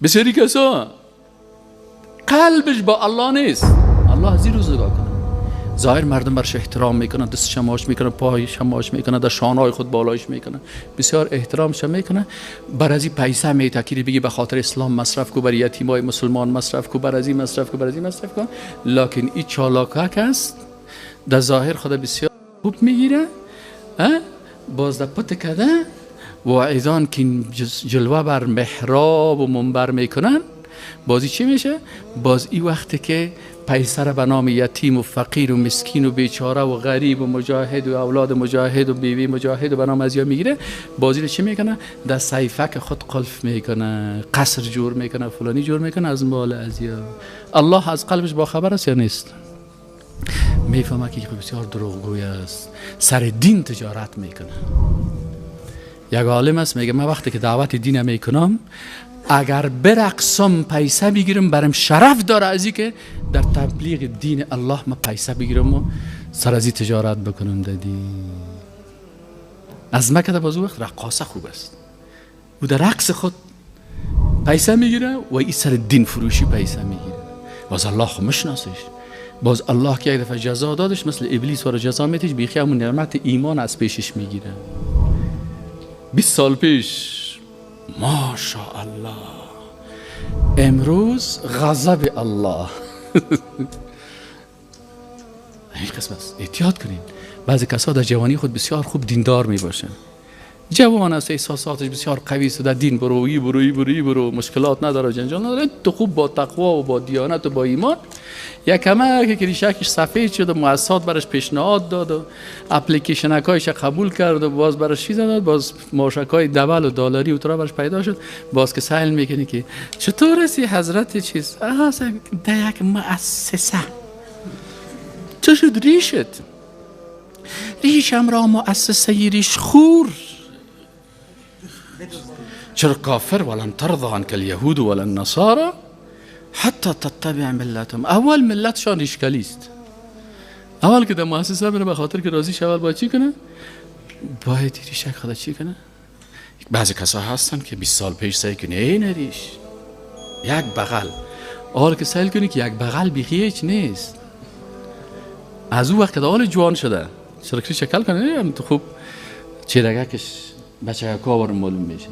بسیاری کسا قلبش با الله نیست. الله از این روز نگاه کنه. ظاهر مردم برش احترام میکنن، دست شماش میکنن، پای شماش میکنن، در شانهای خود بالایش میکنن، بسیار احترامش میکنن. بر از این پیسه میتکیری بگی به خاطر اسلام مصرف کو، بر یتیمای مسلمان مصرف کو، بر از این مصرف کو، بر از این مصرف کن. لکن این چالاکک است، در ظاهر خود بسیار خوب میگیره، باز در پت کده واعظان که جلوه بر محراب و منبر میکنن، بازی چی میشه؟ باز این وقتی که پیسه را به نام یتیم و فقیر و مسکین و بیچاره و غریب و مجاهد و اولاد مجاهد و بیوی مجاهد و به نام ازیا میگیره، بازی را چی میکنه؟ در صیفک خود قلف میکنه، قصر جور میکنه، فلانی جور میکنه از مال ازیا. الله از قلبش با خبر است یا نیست؟ میفهمه که بسیار دروغگوی است، سر دین تجارت میکنه. یک عالم است میگه من وقتی که دعوت دین میکنم اگر برقصم پیسه بگیرم برام شرف داره از این که در تبلیغ دین الله من پیسه بگیرم و سر از این تجارت بکنم در دین. از مکه در بازو وقت رقاصه خوب است و در رقص خود پیسه میگیره و این سر دین فروشی پیسه میگیره. باز الله خو مشناسش، باز الله که یک دفعه جزا دادش مثل ابلیس و جزا میتیش بیخی همون نعمت ایمان از پیشش میگیره. 20 سال پیش ماشاءالله، امروز غضب الله. این قسم است. احتیاط کنین. بعضی کسا در جوانی خود بسیار خوب دیندار می باشن، جوان است، احساساتش بسیار قوی است، در دین برو مشکلات نداره، جنجال نداره، تو خوب با تقوا و با دیانت و با ایمان یک کمک که ریشکش سفید شد و مؤسسات برش پیشنهاد داد و اپلیکیشنکایش قبول کرد و باز برش چیز داد، باز ماشکای دبل و دلاری و ترا برش پیدا شد، باز که سائل میکنی که چطور هستی حضرت چیز در یک مؤسسه چه شد ریشت؟ ریشم را مؤسسه ریش خور. چرا کافر؟ ولن ترضى عنك اليهود ولا النصارى حتی تتبع ملتهم. اول ملتشان ریشکلی است. اول که در مؤسسه بره به خاطر که راضی شود باید چی کنه؟ باید ریشک خدا چی کنه؟ بعضی کسا هستن که 20 سال پیش سعی کنه این ریش یک بغل، حال که سعی کنی که یک بغل بیخی هیچ نیست. از اون وقت که حال جوان شده چرا که شکل کنه تو خوب چیرگکش بچه کاور معلوم میشه.